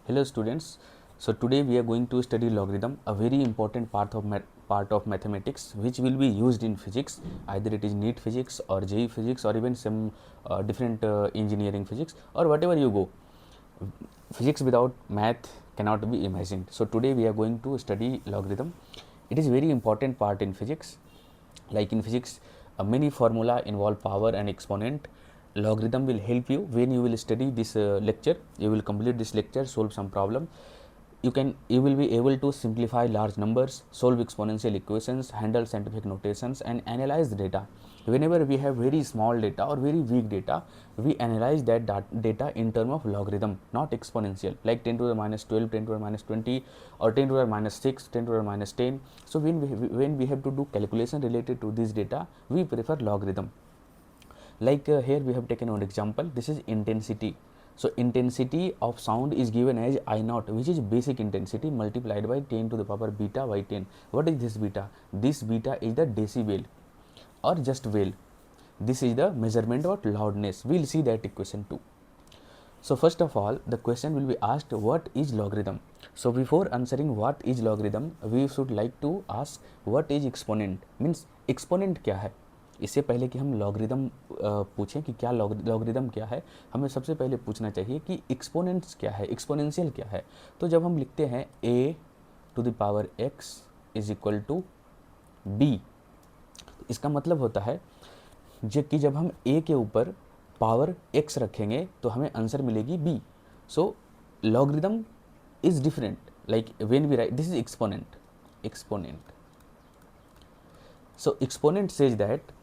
Hello students. So today we are going to study logarithm, a very important part of mathematics which will be used in physics. Either it is NEET physics or JEE physics or even some different engineering physics or whatever you go. Physics without math cannot be imagined. So today we are going to study logarithm. It is very important part in physics. Like in physics, many formula involve power and exponent. Logarithm will help you when you will study this lecture. You will complete this lecture, solve some problem. You will be able to simplify large numbers, solve exponential equations, handle scientific notations, and analyze the data. Whenever we have very small data or very weak data, we analyze that data in terms of logarithm, not exponential, like 10 to the minus 12, 10 to the minus 20, or 10 to the minus 6, 10 to the minus 10. So when we have to do calculation related to this data, we prefer logarithm. Like here we have taken one example. This is intensity. So intensity of sound is given as I naught, which is basic intensity multiplied by 10 to the power beta by 10. What is this beta? This beta is the decibel or just well. This is the measurement of loudness. We'll see that equation too. So first of all, the question will be asked, what is logarithm? So before answering what is logarithm, we should like to ask what is exponent. Means exponent क्या है? इससे पहले कि हम logarithm पूछें कि क्या logarithm क्या है, हमें सबसे पहले पूछना चाहिए कि एक्सपोनेंट्स क्या है, एक्सपोनेंशियल क्या है. तो जब हम लिखते हैं a to the power x is equal to b, इसका मतलब होता है कि जब हम a के ऊपर पावर x रखेंगे तो हमें आंसर मिलेगी b. So logarithm is different. Like when we write this is exponent. So exponent says that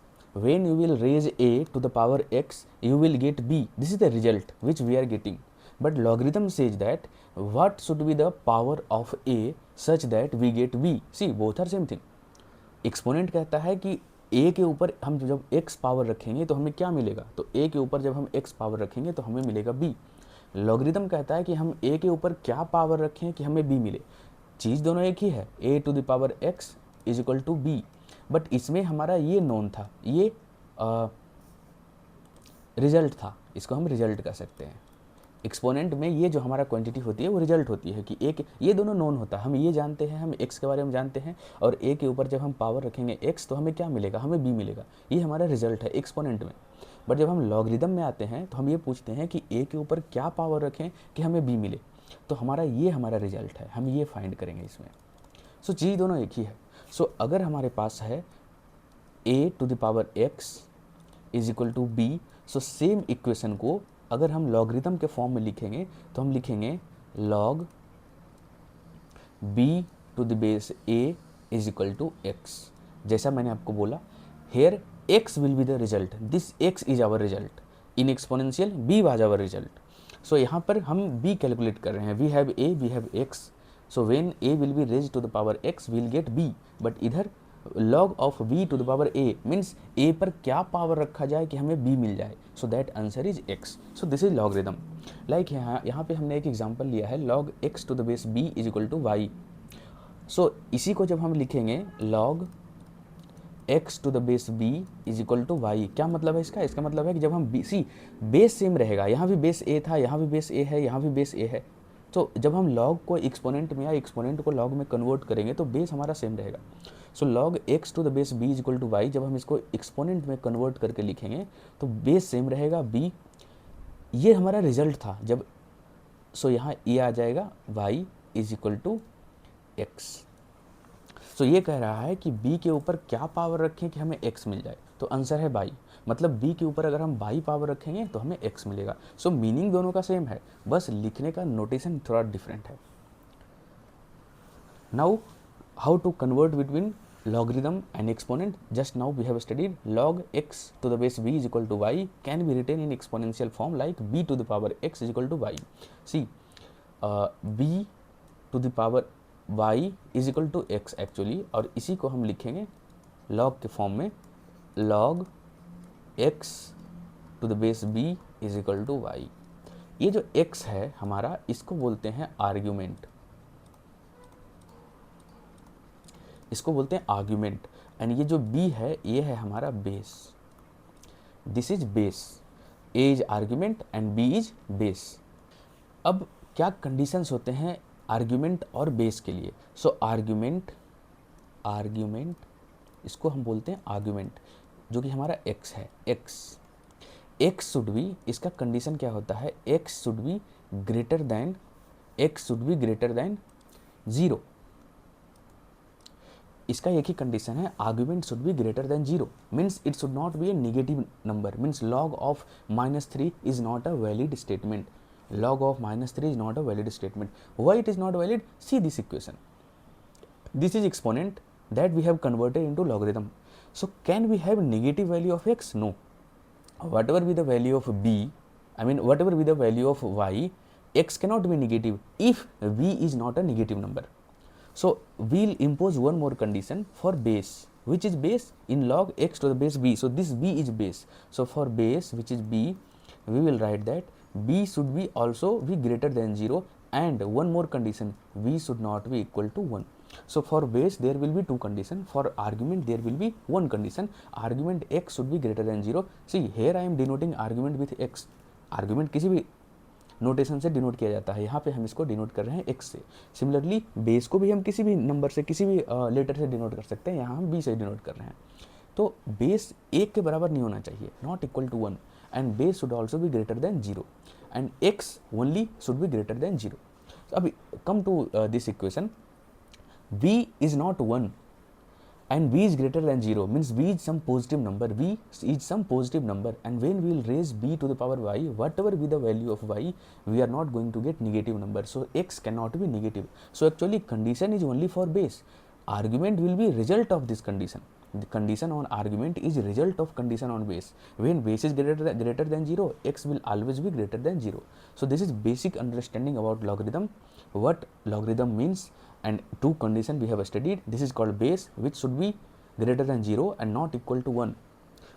when you will raise a to the power x, you will get b. This is the result which we are getting. But logarithm says that what should be the power of a such that we get b. See, both are same thing. Exponent कहता है कि a के ऊपर हम जब x power रखेंगे तो हमें क्या मिलेगा, तो a के ऊपर जब हम x पावर रखेंगे तो हमें मिलेगा b. लॉगरिदम कहता है कि हम a के ऊपर क्या पावर रखें कि हमें b मिले. चीज़ दोनों एक ही है, a to the power x is equal to b. But इसमें हमारा ये नोन था, ये रिजल्ट था, इसको हम रिजल्ट कह सकते हैं. एक्सपोनेंट में ये जो हमारा क्वांटिटी होती है वो रिजल्ट होती है कि एक ये दोनों नोन होता है. हम ये जानते हैं, हम x के बारे में जानते हैं, और a के ऊपर जब हम पावर रखेंगे x तो हमें क्या मिलेगा, हमें b मिलेगा. ये हमारा रिजल्ट है एक्सपोनेंट में. बट जब हम लॉगरिदम में आते हैं तो हम ये पूछते हैं कि a के ऊपर क्या पावर रखें कि हमें b मिले. तो हमारा रिजल्ट है, हम ये फाइंड करेंगे इसमें. सो चीज़ दोनों एक ही है. सो अगर हमारे पास है a to the power x is equal to b, so same equation को अगर हम लॉगरिदम के फॉर्म में लिखेंगे तो हम लिखेंगे log b to the base a is equal to x. जैसा मैंने आपको बोला, here x will be the result, this x is our result. In exponential b was our result. So यहाँ पर हम b कैलकुलेट कर रहे हैं. We have a, we have x. So when a will be raised to the power x, we will get b. But इधर log of b to the power a means a पर क्या power रखा जाए कि हमें b मिल जाए. So that answer is x. So this is logarithm. Like यहाँ पे हमने एक एग्जांपल लिया है log x to the base b is equal to y. So इसी को जब हम लिखेंगे log x to the base b is equal to y, क्या मतलब है इसका? इसका मतलब है कि जब हम बेस सेम रहेगा, यहाँ भी बेस a था, यहाँ भी बेस a है, यहाँ भी बेस a है. तो जब हम लॉग को एक्सपोनेंट में या एक्सपोनेंट को लॉग में कन्वर्ट करेंगे तो बेस हमारा सेम रहेगा. So log x to the base b is equal to y, जब हम इसको एक्सपोनेंट में कन्वर्ट करके लिखेंगे तो बेस सेम रहेगा बी. ये हमारा रिजल्ट था जब. सो यहाँ ये आ जाएगा Y is equal to X. So ये कह रहा है कि b के ऊपर क्या पावर रखें कि हमें x मिल जाए, तो आंसर है बाई. मतलब b के ऊपर अगर हम बाई पावर रखेंगे तो हमें x मिलेगा. सो मीनिंग दोनों का सेम है, बस लिखने का नोटेशन थोड़ा डिफरेंट है. Now how to convert between logarithm and exponent. Just now we have studied log x to the base b is equal to y can be written in exponential form like b to the power x is equal to y. See, b to the power y is equal to x actually, और इसी को हम लिखेंगे log के form में log x to the base b is equal to y. ये जो x है हमारा, इसको बोलते हैं आर्ग्यूमेंट, इसको बोलते हैं आर्ग्यूमेंट. एंड ये जो b है ये है हमारा base. This is base. a is argument and b is base. अब क्या कंडीशंस होते हैं आर्ग्यूमेंट और बेस के लिए? सो आर्ग्यूमेंट इसको हम बोलते हैं आर्ग्यूमेंट, जो कि हमारा x है, x शुड बी, इसका कंडीशन क्या होता है, x should be greater than 0। इसका एक ही कंडीशन है, argument should be greater than 0, means it should not be A negative number, means log of -3 is not a valid statement. Log of -3 is not a valid statement. Why it is not valid? See this equation. This is exponent that we have converted into logarithm. So can we have negative value of x? No. Whatever be the value of b, whatever be the value of y, x cannot be negative if b is not a negative number. So we'll impose one more condition for base. Which is base? In log x to the base b. So this b is base. So for base, which is b, we will write that b should be also be greater than 0, and one more condition, b should not be equal to 1. So for base there will be two conditions, for argument there will be one condition, argument x should be greater than 0. See here I am denoting argument with x. argument किसी भी notation से denote किया जाता है, यहाँ पे हम इसको डिनोट कर रहे हैं x से। सिमिलरली बेस को भी हम किसी भी नंबर से, किसी भी लेटर से डिनोट कर सकते हैं, यहाँ हम b से डिनोट कर रहे हैं। तो बेस 1 के बराबर नहीं होना चाहिए, not equal to 1, and base should also be greater than 0, and x only should be greater than 0। अभी come to this equation, b is not 1 and b is greater than 0, means b is some positive number, and when we will raise b to the power y, whatever be the value of y, we are not going to get negative number, so x cannot be negative. So actually condition is only for base, argument will be result of this condition. The condition on argument is result of condition on base. When base is greater than 0, x will always be greater than 0. So this is basic understanding about logarithm, what logarithm means, and two conditions we have studied. This is called base, which should be greater than 0 and not equal to 1.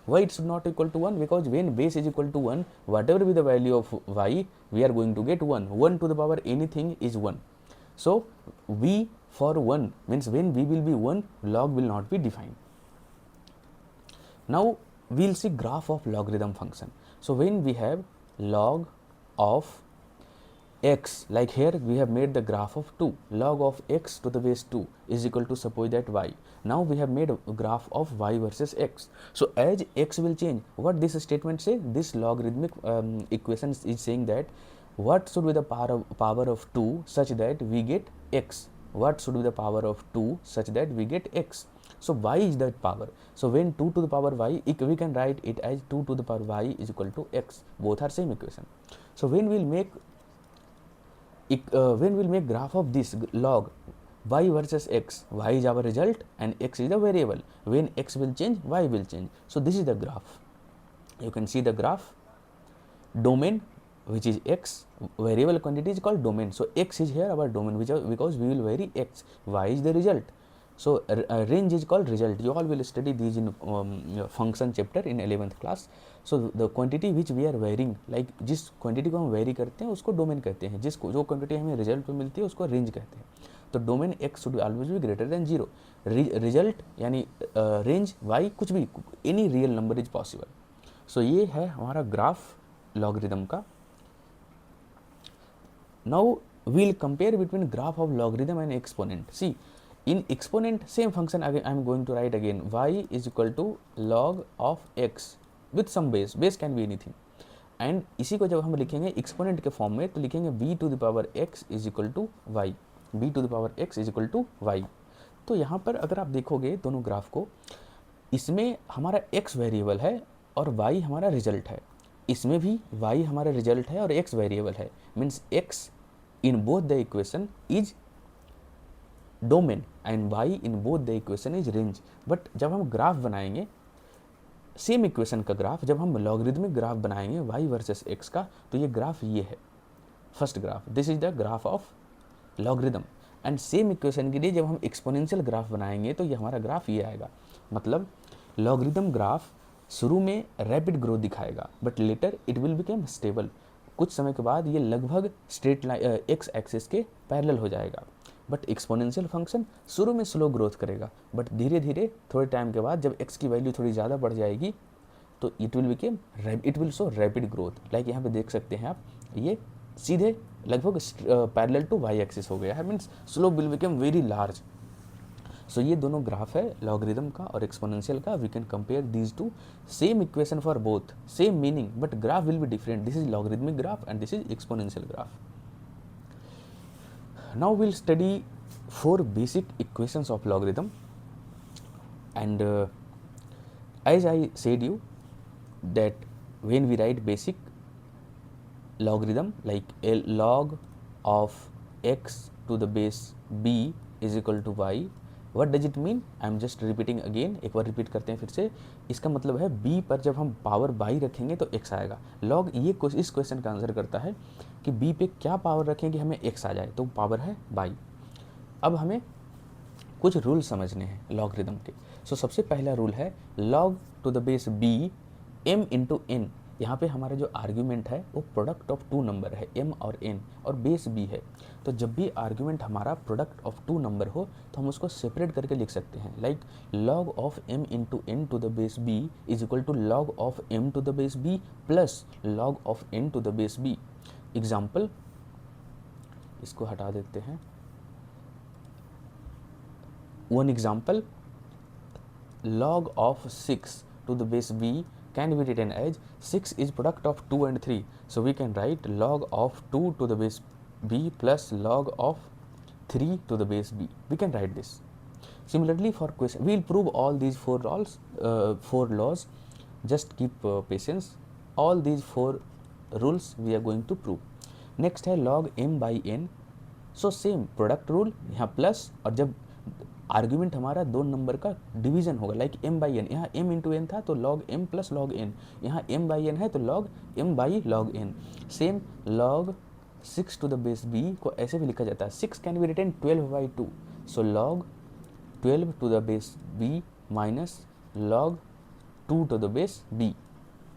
Why it should not equal to 1? Because when base is equal to 1, whatever be the value of y, we are going to get 1. 1 to the power anything is 1. So v for 1 means when v will be 1, log will not be defined. Now we will see graph of logarithm function. So when we have log of x, like here we have made the graph of 2, log of x to the base 2 is equal to, suppose that y. Now we have made a graph of y versus x. So as x will change, what this statement say, this logarithmic equation is saying that what should be the power of 2 such that we get x, what should be the power of 2 such that we get x. So y is that power. So when 2 to the power y, we can write it as 2 to the power y is equal to x. Both are same equation. So when we'll make graph of this log y versus x, y is our result and x is the variable. When x will change, y will change. So this is the graph. You can see the graph. Domain, which is x, variable quantity is called domain. So x is here our domain, because we will vary x. Y is the result. So range is called result. You all will study these in function chapter in 11th class. So the quantity which we are varying, like जिस quantity को हम vary करते हैं उसको domain कहते हैं, जो quantity हमें result पे मिलती है उसको range कहते हैं. तो domain x should always be greater than 0. Result यानी range y कुछ भी, any real number is possible. So ये है हमारा graph logarithm का. Now we'll compare between graph of logarithm and exponent. See, in exponent same function again I am going to write again, y is equal to log of x with some base, base can be anything, and इसी को जब हम लिखेंगे exponent के form में तो लिखेंगे b to the power x is equal to y, b to the power x is equal to y. तो यहाँ पर अगर आप देखोगे दोनों ग्राफ को, इसमें हमारा x वेरिएबल है और y हमारा रिजल्ट है, इसमें भी y हमारा रिजल्ट है और x वेरिएबल है, means x in both the equation is domain and y in both the equation is range. But जब हम ग्राफ बनाएंगे सेम इक्वेशन का ग्राफ, जब हम लॉगरिथमिक ग्राफ बनाएंगे y वर्सेस x का, तो ये ग्राफ ये है first graph, this is the graph of logarithm. And same equation के लिए जब हम एक्सपोनेंशियल ग्राफ बनाएंगे तो ये हमारा ग्राफ ये आएगा. मतलब लॉगरिथम ग्राफ शुरू में रैपिड ग्रोथ दिखाएगा but later it will become stable. कुछ समय के बाद ये लगभग स्ट्रेट लाइन एक्स एक्सिस के पैरेलल हो जाएगा. बट एक्सपोनेंशियल फंक्शन शुरू में स्लो ग्रोथ करेगा बट धीरे धीरे थोड़े टाइम के बाद जब x की वैल्यू थोड़ी ज़्यादा बढ़ जाएगी तो it will show rapid growth. Like यहाँ पे देख सकते हैं आप, ये सीधे लगभग पैरेलल टू वाई एक्सिस हो गया है, means slope will become very large. So ये दोनों ग्राफ है लॉगरिदम का और एक्सपोनेंशियल का। We can compare these two, same equation for both, same meaning, but graph will be different. This is logarithmic graph and this is exponential graph. Now we'll study 4 basic equations of logarithm, and as I said you that when we write basic logarithm like L log of x to the base b is equal to y, what does it mean? I am just repeating again, एक बार repeat करते हैं फिर से. इसका मतलब है b पर जब हम पावर बाई रखेंगे तो x आएगा. log ये इस क्वेश्चन का आंसर करता है कि b पे क्या पावर रखें कि हमें x आ जाए, तो पावर है बाई. अब हमें कुछ रूल समझने हैं लॉगरिदम के. सो सबसे पहला रूल है log to the base b m into n. यहाँ पे हमारा जो आर्ग्यूमेंट है वो प्रोडक्ट ऑफ टू नंबर है m और n, और बेस b है. तो जब भी आर्ग्यूमेंट हमारा प्रोडक्ट ऑफ टू नंबर हो तो हम उसको सेपरेट करके लिख सकते हैं, like log of m into n to the base b is equal to log of m to the base b plus log of n to the base b. Example, इसको हटा देते हैं. One example, log of 6 to the base b can be written as 6 is product of 2 and 3. So we can write log of 2 to the base b plus log of 3 to the base b. We can write this. Similarly for question, we will prove all these four laws. Just keep patience. All these 4 rules we are going to prove. Next है log m by n. So same product rule, यहाँ plus, और जब argument हमारा दो number का division होगा, like m by n, यहाँ m into n था तो log m plus log n, यहाँ m बाई एन है तो log m by log n. Same log 6 to the base b को ऐसे भी लिखा जाता है, 6 can be written 12 by 2. So log 12 to the base b minus log 2 to the base b.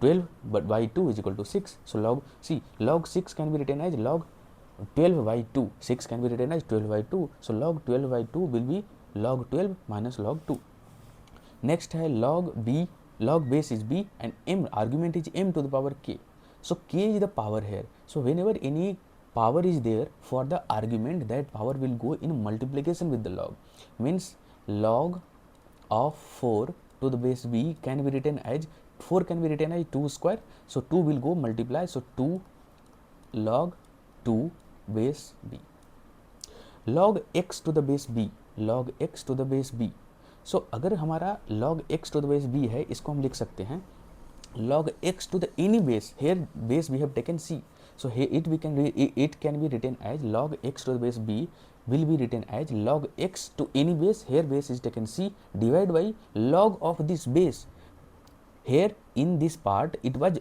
12 but by 2 is equal to 6. So log 6 can be written as log 12 by 2. 6 can be written as 12 by 2. So log 12 by 2 will be log 12 minus log 2. Next है log b, log base is b and m, argument is m to the power k. So k is the power here. So whenever any power is there for the argument, that power will go in multiplication with the log. Means log of 4 to the base b can be written as 4 can be written as 2 square. So 2 will go multiply. So 2 log 2 base b. Log x to the base b, log x to the base b. So अगर हमारा log x to the base b है, इसको हम लिख सकते हैं log x to the any base. Here base we have taken c. So here it can be written as log x to the base b will be written as log x to any base. Here base is taken c divided by log of this base. Here in this part it was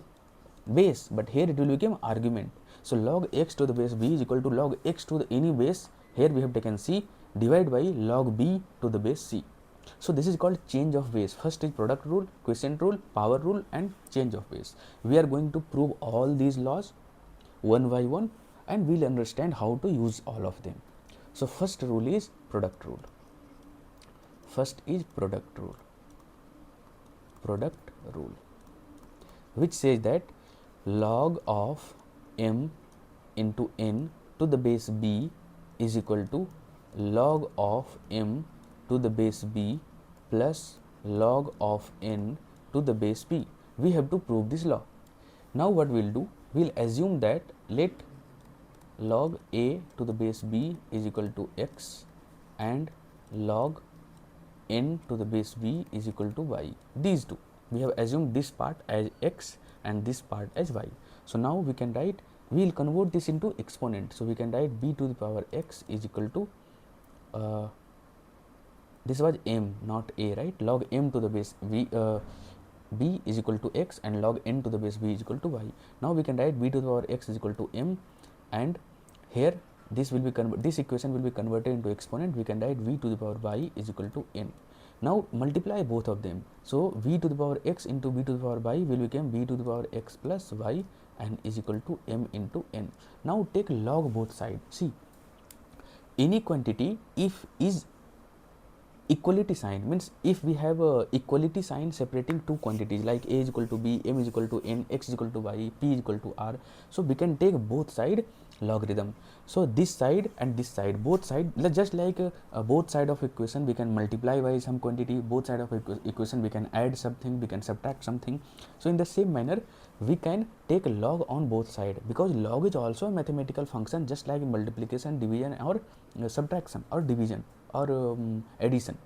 base, but here it will become argument. So log x to the base b is equal to log x to the any base. Here we have taken c divided by log b to the base c. So this is called change of base. First is product rule, quotient rule, power rule and change of base. We are going to prove all these laws one by one and we'll understand how to use all of them. So first rule is product rule. First is product rule. Product rule, which says that log of m into n to the base b is equal to log of m to the base b plus log of n to the base b. We have to prove this law. Now what we'll do, we'll assume that let log a to the base b is equal to x and log n to the base b is equal to y. These two, we have assumed this part as x and this part as y. So now we can write, we will convert this into exponent. So we can write b to the power x is equal to this was m not a, right? Log m to the base b is equal to x and log n to the base b is equal to y. Now we can write b to the power x is equal to m, and here this will be this equation will be converted into exponent. We can write v to the power y is equal to n. Now multiply both of them. So v to the power x into v to the power y will become v to the power x plus y and is equal to m into n. Now take log both sides. See, any quantity if is equality sign means if we have a equality sign separating two quantities like a is equal to b, m is equal to n, x is equal to y, p is equal to r, so we can take both side logarithm. So this side and this side, both side, just like both side of equation we can multiply by some quantity, both side of equation we can add something, we can subtract something. So in the same manner we can take log on both side, because log is also a mathematical function just like multiplication, division, or subtraction, or division, or addition.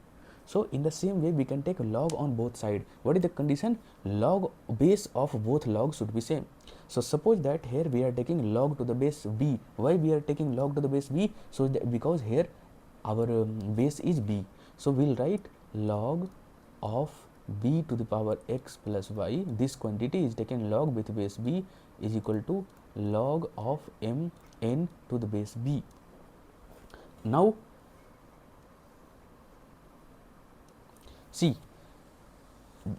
So in the same way we can take log on both side. What is the condition? Log base of both logs should be same. So suppose that here we are taking log to the base b. Why we are taking log to the base b? So that because here our base is b, so we'll write log of b to the power x plus y. This quantity is taken log with base b is equal to log of m n to the base b. Now see,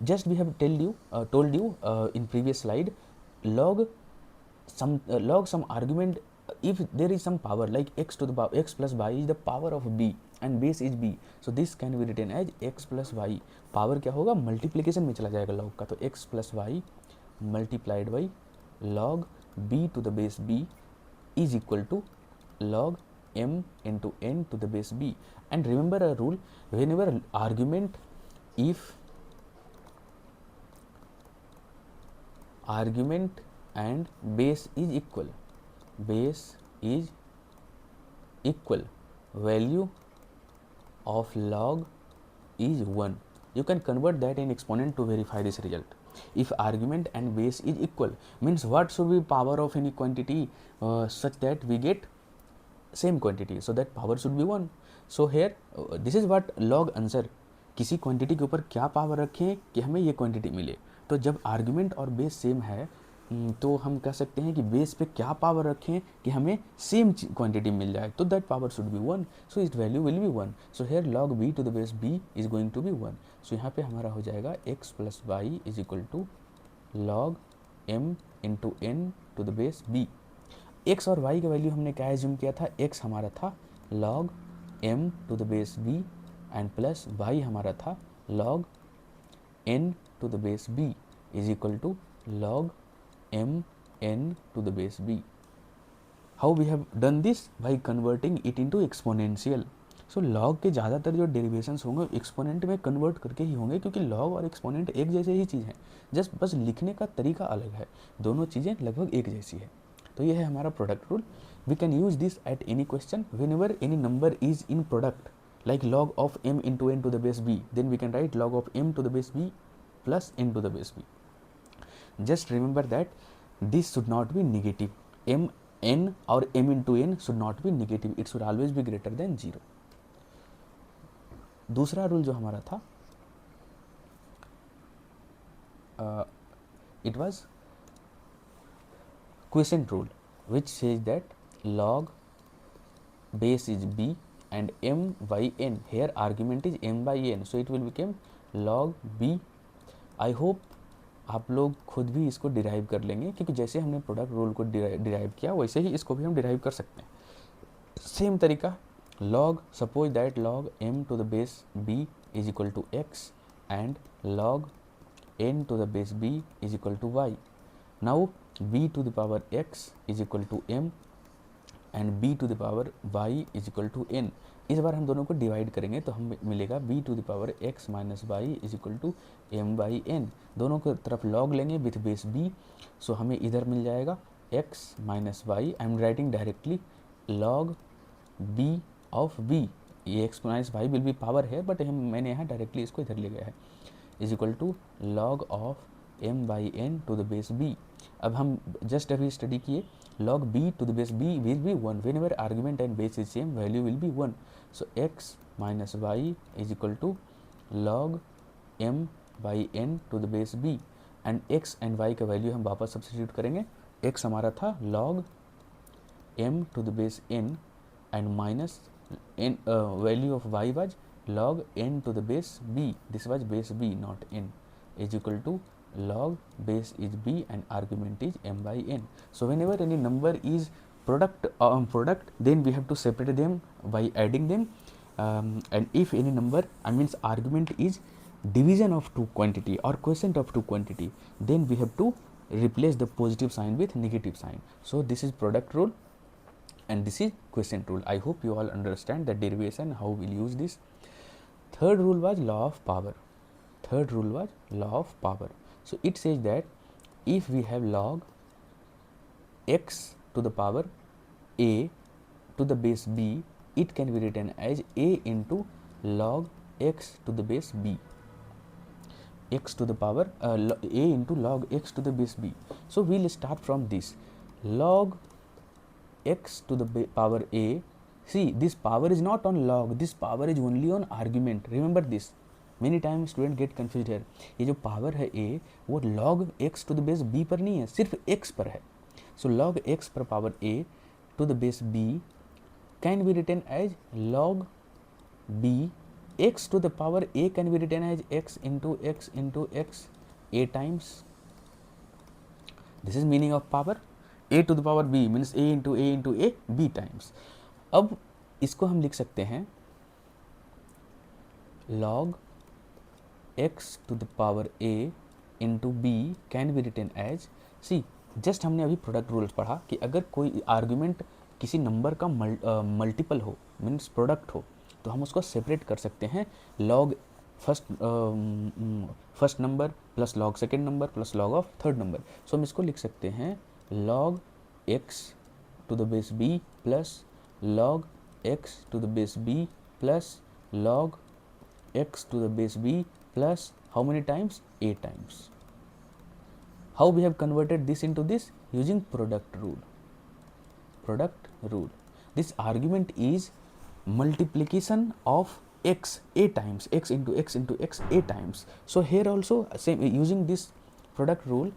just we have told you in previous slide, log some argument. If there is some power like x to the power x plus y is the power of b and base is b, so this can be written as x plus y. Power क्या होगा? Multiplication में चला जाएगा log का, तो x plus y multiplied by log b to the base b is equal to log m into n to the base b. And remember a rule, whenever argument, if argument and base is equal, value of log is 1, you can convert that in exponent to verify this result. If argument and base is equal, means what should be power of any quantity such that we get same quantity, so that power should be 1. So here this is what log answer, किसी quantity के ऊपर क्या power रखें कि हमें ये quantity मिले. तो जब आर्ग्यूमेंट और बेस सेम है तो हम कह सकते हैं कि बेस पे क्या पावर रखें कि हमें सेम क्वांटिटी मिल जाए, तो that power should be 1, so it value will be 1. So here log b to the base b is going to be 1. सो यहाँ पे हमारा हो जाएगा x plus y is equal to log m into n to the base b. x और y का value हमने क्या एज्यूम किया था? x हमारा था log m to the base b and plus y हमारा था log n to the base b is equal to log m n to the base b. How we have done this? By converting it into exponential. So log के ज़्यादातर जो derivations होंगे exponent में convert करके ही होंगे, क्योंकि log और exponent एक जैसे ही चीज़ है, जस्ट बस लिखने का तरीका अलग है, दोनों चीज़ें लगभग एक जैसी है. तो ये है हमारा product rule. We can use this at any question whenever any number is in product, like log of m into n to the base b, then we can write log of m to the base b plus n to the base b. Just remember that this should not be negative. m n or m into n should not be negative, it should always be greater than 0. दूसरा rule जो हमारा था it was quiescent rule, which says that log base is b and m by n, here argument is m by n, so it will become log b. I hope आप लोग खुद भी इसको derive कर लेंगे, क्योंकि जैसे हमने प्रोडक्ट रूल को डिराइव किया वैसे ही इसको भी हम डिराइव कर सकते हैं. सेम तरीका, log, suppose that log m to the base b is equal to x and log n to the base b is equal to y. Now b to the power x is equal to m and b to the power y is equal to n. इस बार हम दोनों को divide करेंगे तो हम मिलेगा b to the power x minus y is equal to m by n. दोनों को तरफ लॉग लेंगे विथ बेस b, सो हमें इधर मिल जाएगा x minus y. I am writing directly log b of b, ये x minus y will be power है बट मैंने यहाँ डायरेक्टली इसको इधर ले गया है, is equal to log of m by n to the base b. अब हम जस्ट अभी स्टडी किए, log b to the base b will be 1, whenever argument and base is same, value will be 1. So x minus y is equal to log m by n to the base b, and x and y का value हम वापस substitute करेंगे. x हमारा था log m to the base n and minus n, value of y was log n to the base b, this was base b not n, is equal to log base is b and argument is m by n. So whenever any number is product then we have to separate them by adding them, and if any number, I means argument is division of two quantity or quotient of two quantity, then we have to replace the positive sign with negative sign. So this is product rule and this is quotient rule. I hope you all understand the derivation, how we'll use this. Third rule was law of power. Third rule was law of power. So it says that if we have log x to the power a to the base b, it can be written as a into log x to the base b, x to the power a into log x to the base b. So we'll start from this log x to the power a. See, this power is not on log, this power is only on argument. Remember this, many times student get confuse है. ये जो power है a वो log x to the base b पर नहीं है, सिर्फ x पर है. So log x पर power a to the base b can be written as log b x to the power a can be written as x into x a times. This is meaning of power. a to the power b means a into a b times. अब इसको हम लिख सकते हैं log x to the power a into b can be written as, see just हमने अभी product rules पढ़ा कि अगर कोई आर्ग्यूमेंट किसी नंबर का मल्टीपल हो मीन्स प्रोडक्ट हो तो हम उसको सेपरेट कर सकते हैं log first number plus log second number plus log of third number. So हम इसको लिख सकते हैं log x to the base b plus log x to the base b plus log x to the base b plus how many times? a times. How we have converted this into this? Using product rule. Product rule. This argument is multiplication of x a times, x into x into x a times. So here also same, using this product rule,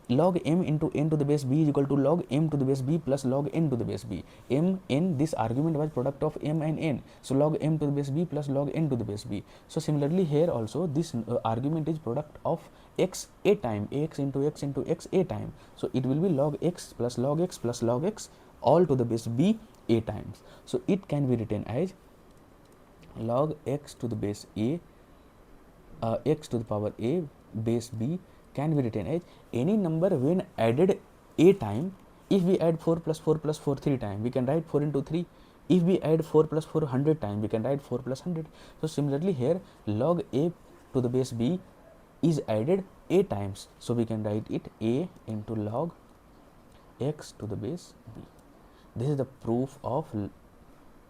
log m into n to the base b is equal to log m to the base b plus log n to the base b. m, n, this argument was product of m and n. So log m to the base b plus log n to the base b. So similarly here also this argument is product of x a time, x into x into x a time. So it will be log x plus log x plus log x all to the base b a times. So it can be written as log x to the base a, x to the power a base b can be written as any number when added a time. If we add 4 plus 4 plus 4 3 times, we can write 4 into 3. If we add 4 plus 4 100 times, we can write 4 plus 100. So similarly here log a to the base b is added a times. So we can write it a into log x to the base b. This is the proof of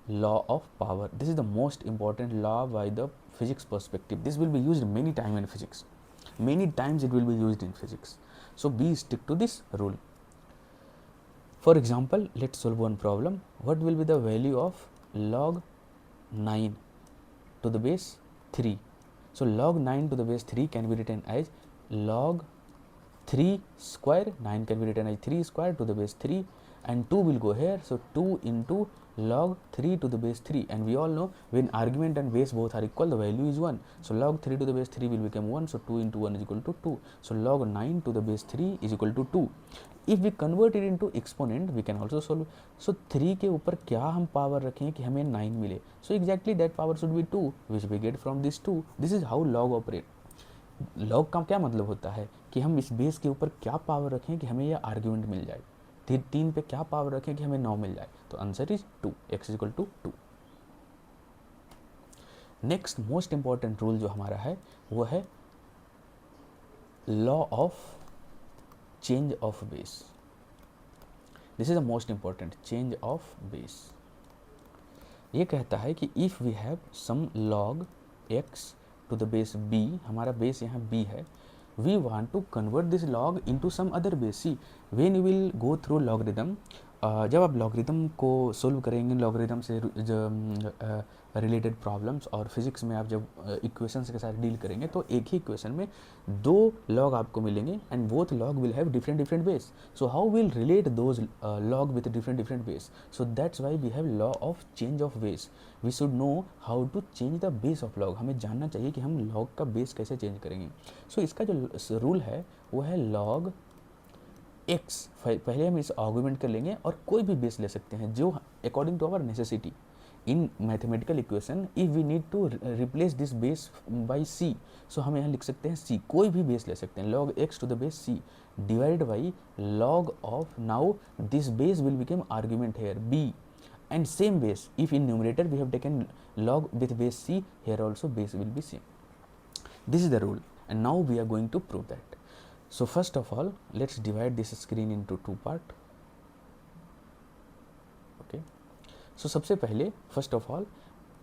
law of power. This is the most important law by the physics perspective. This will be used many times in physics. Many times it will be used in physics. So be stick to this rule. For example, let's solve one problem. What will be the value of log 9 to the base 3? So log 9 to the base 3 can be written as log 3 square. 9 can be written as 3 square to the base 3 and 2 will go here. So 2 into log 3 to the base 3, and we all know when argument and base both are equal the value is 1. So log 3 to the base 3 will become 1. So 2 into 1 is equal to 2. So log 9 to the base 3 is equal to 2. If we convert it into exponent we can also solve. So 3 के ऊपर क्या हम power रखें कि हमें 9 मिले? So exactly that power should be 2 which we get from this 2. This is how log operate. log का क्या मतलब होता है कि हम इस बेस के ऊपर क्या पावर रखें कि हमें यह आर्ग्यूमेंट मिल जाए. 3 पे क्या पावर रखें कि हमें 9 मिल जाए. तो answer is 2, x equal to 2. Next most important rule जो हमारा है वो है law of change of base. This is the most important, change of base. ये कहता है कि if we have some log x to the base b, हमारा बेस यहाँ b है, we want to convert this log into some other base. See, when you will go through logarithm, जब आप logarithm को सोल्व करेंगे, logarithm से related problems और physics में आप जब इक्वेशंस के साथ डील करेंगे तो एक ही इक्वेशन में 2 लॉग आपको मिलेंगे and both log will have different base. So how will relate those log with different base? So that's why we have law of change of base. We should know how to change the base of log. हमें जानना चाहिए कि हम log का base कैसे change करेंगे. सो इसका जो रूल है वो है लॉग x. पहले हम इस आर्गुमेंट कर लेंगे और कोई भी बेस ले सकते हैं जो according to our necessity. in mathematical equation if we need to replace this base by c, so हम यहाँ लिख सकते हैं c, कोई भी base ले सकते हैं, log x to the base c divided by log of, now this base will become argument here b, and same base, if in numerator we have taken log with base c, here also base will be same. This is the rule, and now we are going to prove that. So first of all, let's divide this screen into two part. Okay, so सबसे पहले first of all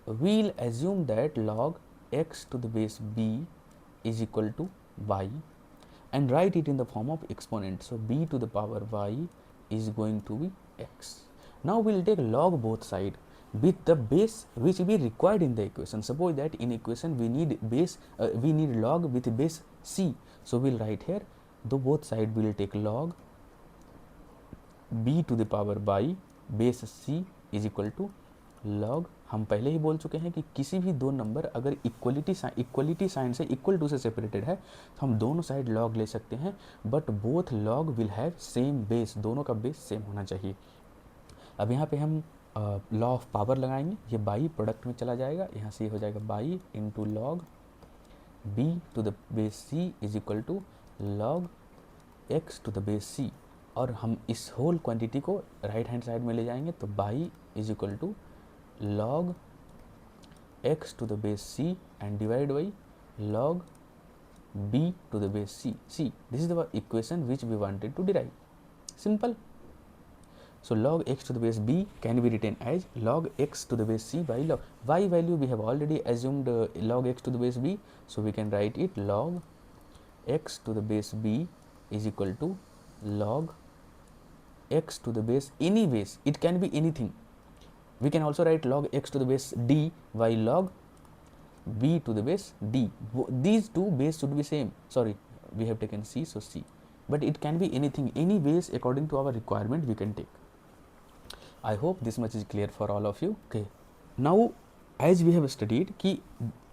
we'll assume that log x to the base b is equal to y and write it in the form of exponent. So b to the power y is going to be x. Now we'll take log both side with the base which we required in the equation. Suppose that in equation we need base, we need log with base c. So we'll write here, though both side will take log b to the power y base c is equal to log, हम पहले ही बोल चुके हैं कि किसी भी दो number अगर इक्वलिटी साइन से इक्वल टू से सेपरेटेड है तो हम दोनों साइड लॉग ले सकते हैं, but both log will have same base, दोनों का बेस सेम होना चाहिए. अब यहाँ पे हम लॉ ऑफ पावर लगाएंगे, ये बाई प्रोडक्ट में चला जाएगा, यहाँ से हो जाएगा by into log B to the base C is equal to log x to the base C, और हम इस होल क्वांटिटी को राइट हैंड साइड में ले जाएंगे तो by is equal to log x to the base c and divided by log b to the base c. See, this is the equation which we wanted to derive. Simple. So log x to the base b can be written as log x to the base c by log y value. We have already assumed log x to the base b, so we can write it log x to the base b is equal to log x to the base any base. It can be anything. We can also write log x to the base d by log b to the base d. These two base should be same. Sorry, we have taken c, so c. But it can be anything, any base according to our requirement we can take. I hope this much is clear for all of you. Okay. Now, as we have studied कि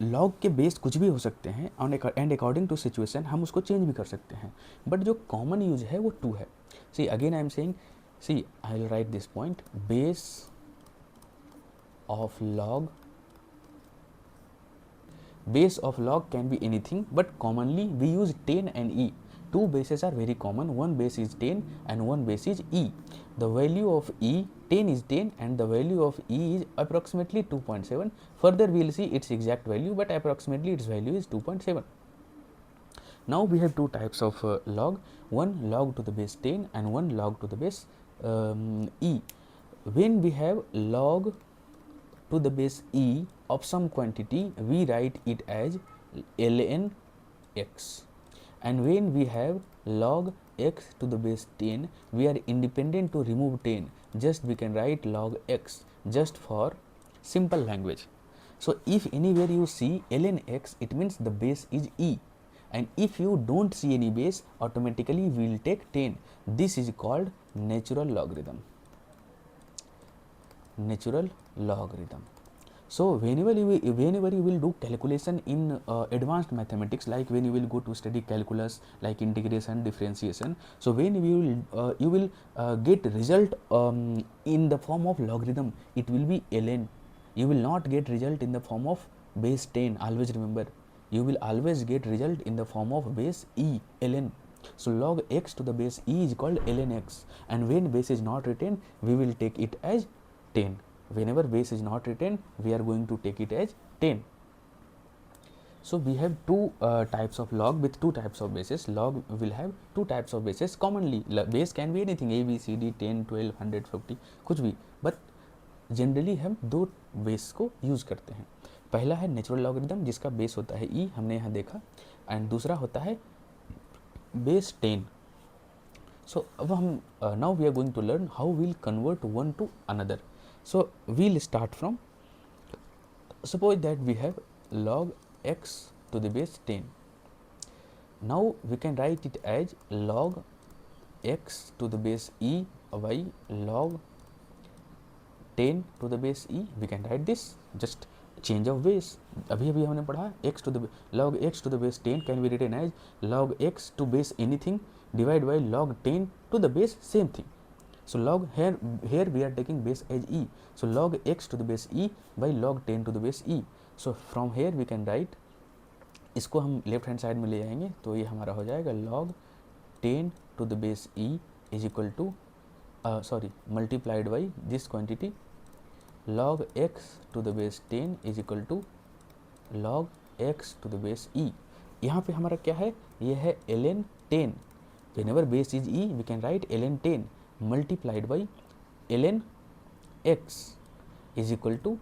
log के base कुछ भी हो सकते हैं and according to situation हम उसको change भी कर सकते हैं. But जो common use है वो 2 है. See, again I am saying, see, I will write this point, base of log can be anything, but commonly we use 10 and e. Two bases are very common, one base is 10 and one base is e. The value of e, 10 is 10 and the value of e is approximately 2.7. Further we will see its exact value, but approximately its value is 2.7. Now we have two types of log, one log to the base 10 and one log to the base e. When we have log to the base e of some quantity, we write it as ln x, and when we have log x to the base 10, we are independent to remove 10, just we can write log x just for simple language. So if anywhere you see ln x, it means the base is e, and if you don't see any base, automatically we will take 10. This is called natural logarithm. Natural logarithm. So whenever you will do calculation in advanced mathematics, like when you will go to study calculus like integration, differentiation, so when you will get result in the form of logarithm, it will be ln. You will not get result in the form of base 10. Always remember, you will always get result in the form of base e, ln. So log x to the base e is called ln x, and when base is not written, we will take it as 10. Whenever base is not written, we are going to take it as 10. So we have two types of log with two types of bases. Log will have two types of bases. Commonly base can be anything, a b c d 10 12 150 कुछ भी, but generally हम दो base को use करते हैं. पहला है natural logarithm जिसका बेस होता है e, हमने यहाँ देखा, एंड दूसरा होता है बेस 10. So अब हम now we are going to learn how we'll convert one to another. So we'll start from, suppose that we have log x to the base 10. Now we can write it as log x to the base e by log 10 to the base e. We can write this, just change of base. अभी हमने पढ़ा x to the log x to the base 10 can be written as log x to base anything divided by log 10 to the base same thing. So log here we are taking base as e. So log x to the base e by log 10 to the base e. So from here we can write, इसको हम left hand side में ले जाएंगे तो ये हमारा हो जाएगा log 10 to the base e is equal to multiplied by this quantity log x to the base 10 is equal to log x to the base e. यहाँ पे हमारा क्या है, ये है ln 10. Whenever base is e we can write ln 10 multiplied by ln x is equal to,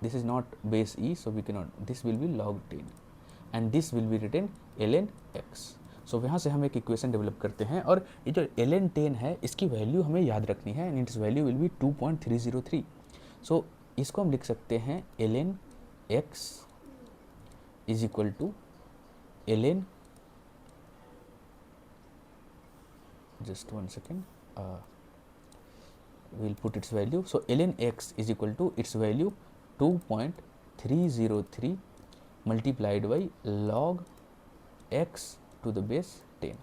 this is not base e so we cannot, this will be log 10 and this will be written ln x. So यहाँ से हम एक equation develop करते हैं और ये जो ln 10 है इसकी वैल्यू हमें याद रखनी है and it's value will B 2.303. सो इसको हम लिख सकते हैं ln x is equal to ln, just one second, we'll put its value. So ln x is equal to its value 2.303 multiplied by log x to the base 10.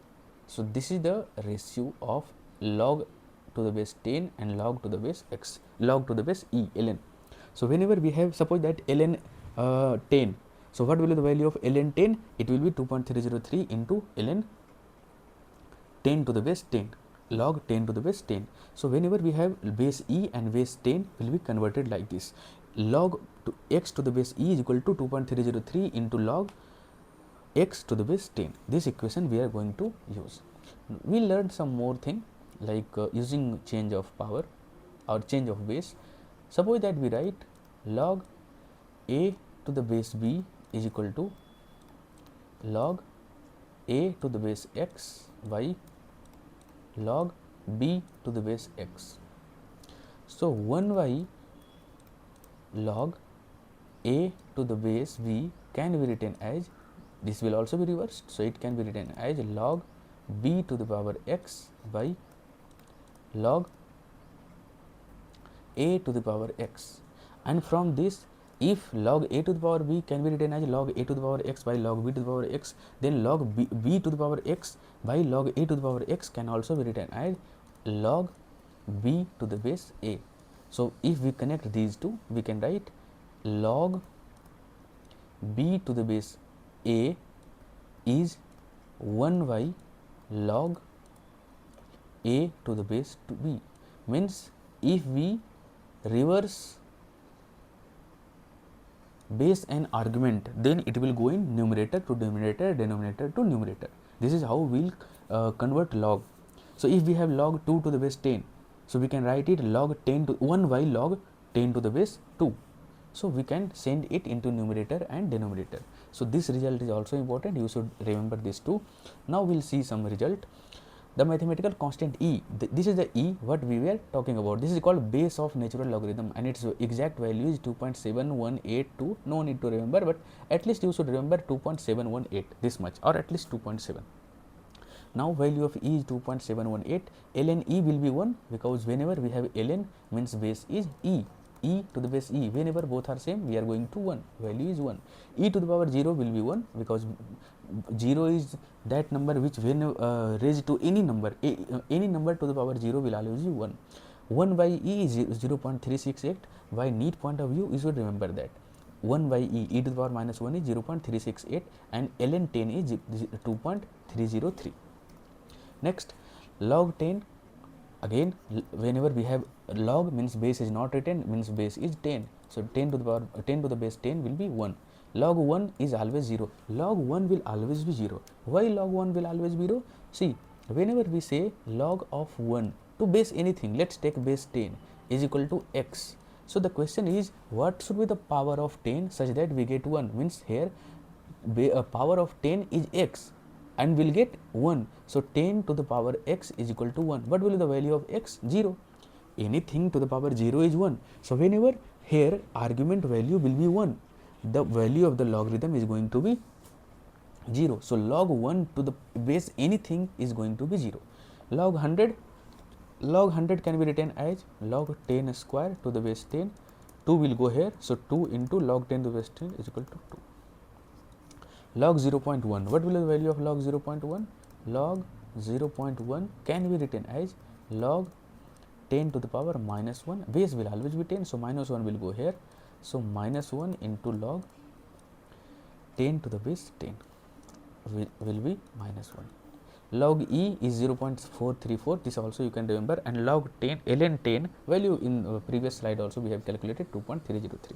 So this is the ratio of log to the base 10 and log to the base x, log to the base e, ln. So whenever we have, suppose that ln 10, so what will be the value of ln 10? It will be 2.303 into ln 10 to the base 10, log 10 to the base 10. So whenever we have base e and base 10 will be converted like this, log to x to the base e is equal to 2.303 into log x to the base 10. This equation we are going to use. We learned some more thing like using change of power or change of base. Suppose that we write log a to the base b is equal to log a to the base x by log b to the base x. So 1 by log a to the base b can be written as, this will also be reversed, so it can be written as log b to the power x by log a to the power x. And from this, if log a to the power b can be written as log a to the power x by log b to the power x, then log b to the power x by log a to the power x can also be written as log b to the base a. So if we connect these two, we can write log b to the base a is 1 by log a to the base to b. Means if we reverse base and argument, then it will go in numerator to denominator, denominator to numerator. This is how we will convert log. So if we have log 2 to the base 10, so we can write it log 10 to 1 by log 10 to the base 2. So we can send it into numerator and denominator. So this result is also important, you should remember this too. Now we'll see some result. The mathematical constant e, this is the e what we were talking about. This is called base of natural logarithm and its exact value is 2.7182. No need to remember, but at least you should remember 2.718, this much, or at least 2.7. Now value of e is 2.718. ln e will be 1 because whenever we have ln means base is e to the base e, whenever both are same we are going to 1, value is 1. E to the power 0 will be 1 because 0 is that number which when raised to any number, any number to the power 0 will always be 1. 1 by e is 0.368. By neat point of view you should remember that 1 by e to the power minus 1 is 0.368 and ln 10 is 2.303. Next, log 10, again whenever we have log means base is not written, means base is 10. So 10 to the power 10 to the base 10 will be 1. Log 1 is always 0. Log 1 will always be 0. Why log 1 will always be 0? See, whenever we say log of 1 to base anything, let's take base 10 is equal to x. So the question is what should be the power of 10 such that we get 1, means here power of 10 is x and we'll get 1. So 10 to the power x is equal to 1. What will be the value of x? 0. Anything to the power 0 is 1. So whenever here argument value will be 1, the value of the logarithm is going to be 0. So log 1 to the base anything is going to be 0. Log 100, log 100 can be written as log 10 square to the base 10. 2 will go here. So 2 into log 10 to the base 10 is equal to 2. Log 0.1, what will be the value of log 0.1? Log 0.1 can be written as log 10 to the power minus 1, base will always be 10, so minus 1 will go here, so minus 1 into log 10 to the base 10 will be minus 1. Log e is 0.434, this also you can remember, and log 10 ln 10 value in previous slide also we have calculated 2.303.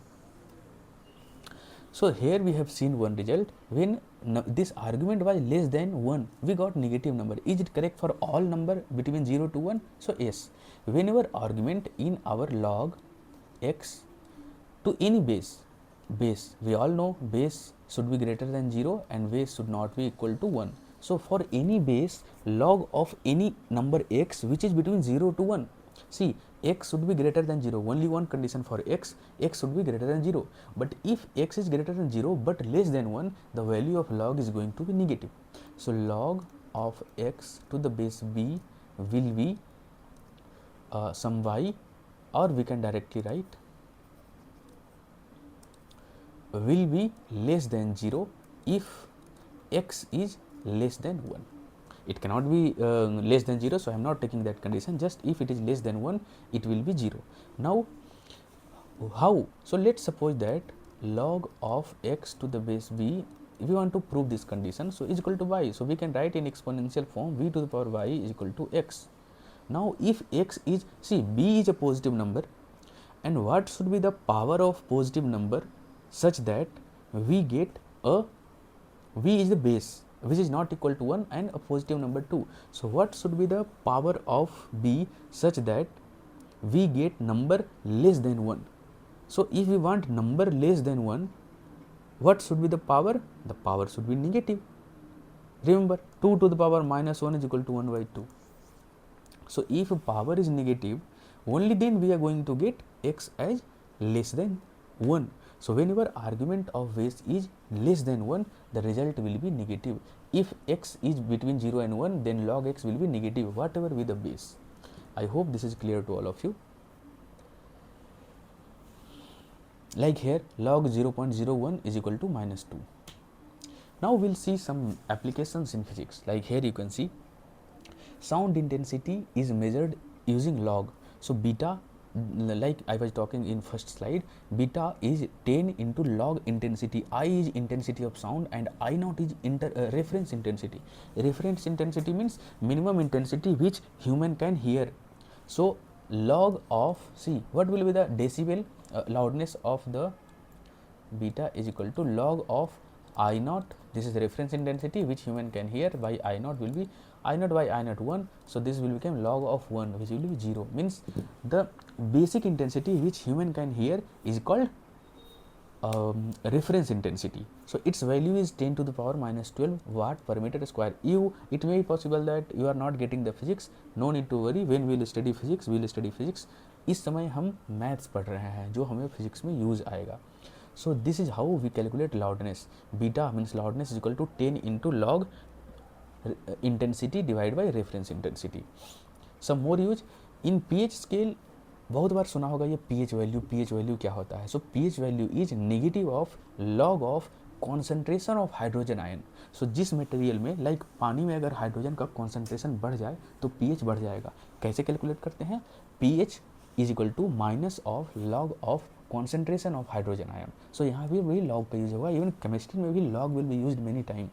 So here we have seen one result. When this argument was less than 1, we got negative number. Is it correct for all number between 0 to 1? So yes, whenever argument in our log x to any base, we all know base should be greater than 0 and base should not be equal to 1. So for any base, log of any number x which is between 0 to 1, see, x should be greater than 0, only one condition for x should be greater than 0, but if x is greater than 0 but less than 1, the value of log is going to be negative. So log of x to the base b will be some y, or we can directly write will be less than 0 if x is less than 1. It cannot be less than 0, so I am not taking that condition, just if it is less than 1 it will be 0. Now how? So let's suppose that log of x to the base b, if we want to prove this condition, so is equal to y, so we can write in exponential form v to the power y is equal to x. Now if x is, see, b is a positive number, and what should be the power of positive number such that we get a, v is the base which is not equal to 1 and a positive number 2. So what should be the power of b such that we get number less than 1? So if we want number less than 1, what should be the power? The power should be negative. Remember, 2 to the power minus 1 is equal to 1 by 2. So if power is negative, only then we are going to get x as less than 1. So whenever argument of base is less than 1, the result will be negative. If x is between 0 and 1, then log x will be negative, whatever be the base. I hope this is clear to all of you. Like here, log 0.01 is equal to minus 2. Now we'll see some applications in physics. Like here you can see sound intensity is measured using log. So beta, like I was talking in first slide, beta is 10 into log intensity. I is intensity of sound and I naught is reference intensity. Reference intensity means minimum intensity which human can hear. So log of, see, what will be the decibel loudness of the beta is equal to log of I naught, this is the reference intensity which human can hear, by I naught will be I naught by I naught 1, so this will become log of 1 which will be 0, means the basic intensity which human can hear is called reference intensity. So its value is 10 to the power minus 12 watt per meter square. It may be possible that you are not getting the physics, no need to worry, when we will study physics, we will study physics. इस समय हम maths पढ़ रहे हैं जो हमें physics में use आएगा. So this is how we calculate loudness. Beta means loudness is equal to 10 into log intensity divided by reference intensity. Some more use in pH scale. बहुत बार सुना होगा ये pH वैल्यू क्या होता है. So pH value is negative of log of concentration of hydrogen ion. So जिस material में, like पानी में अगर हाइड्रोजन का कॉन्सेंट्रेशन बढ़ जाए तो pH बढ़ जाएगा. कैसे कैलकुलेट करते हैं? pH is equal to minus of log of concentration of hydrogen ion. So यहाँ भी वही लॉग का यूज होगा. इवन केमिस्ट्री में भी log will be used many time.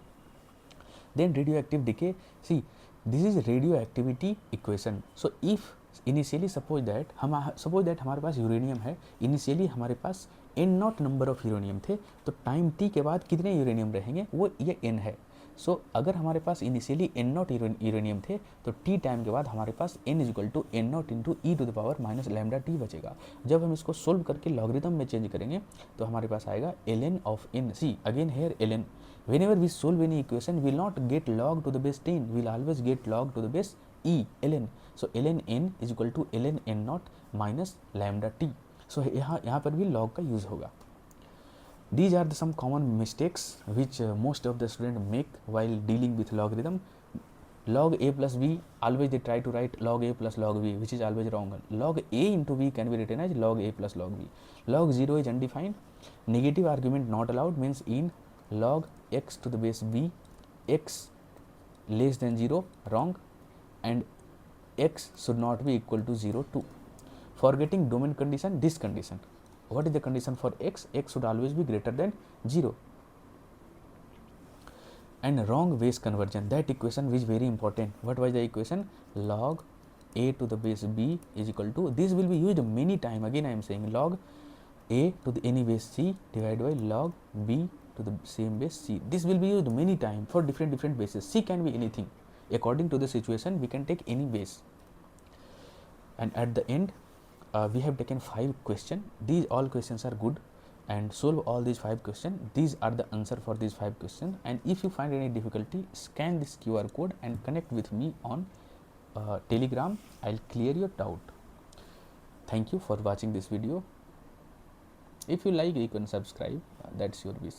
Then radio decay, see, this is radioactivity equation. So if initially suppose that हमारे पास uranium है, initially हमारे पास n not number of uranium थे, तो टाइम t के बाद कितने यूरेनियम रहेंगे, वो ये n है. सो अगर हमारे पास इनिशियली n नॉट यूरेनियम थे तो t टाइम के बाद हमारे पास n is equal to n not into e to the power minus lambda t बचेगा. जब हम इसको सोल्व करके लॉगरिथम में चेंज करेंगे तो हमारे पास आएगा ln of n. See again here ln. Whenever we solve any equation, we will not get log to the base 10, we will always get log to the base e, ln. So ln n is equal to ln n naught minus lambda t. So यहाँ पर भी log का use होगा. These are the some common mistakes which most of the students make while dealing with logarithm. Log a plus b, always they try to write log a plus log b, which is always wrong. Log a into b can be written as log a plus log b. Log 0 is undefined. Negative argument not allowed means in log x to the base b, x less than 0, wrong, and x should not be equal to 0 2. For getting domain condition, this condition, what is the condition for x? X should always be greater than 0. And wrong base conversion, that equation is very important. What was the equation? Log a to the base b is equal to, this will be used many time. Again I am saying log a to the any base c divided by log b to the same base c. This will be used many time for different bases. C can be anything. According to the situation, we can take any base. And at the end, we have taken 5 questions. These all questions are good, and solve all these 5 questions. These are the answer for these 5 questions. And if you find any difficulty, scan this QR code and connect with me on Telegram. I'll clear your doubt. Thank you for watching this video. If you like, you can subscribe. That's your wish.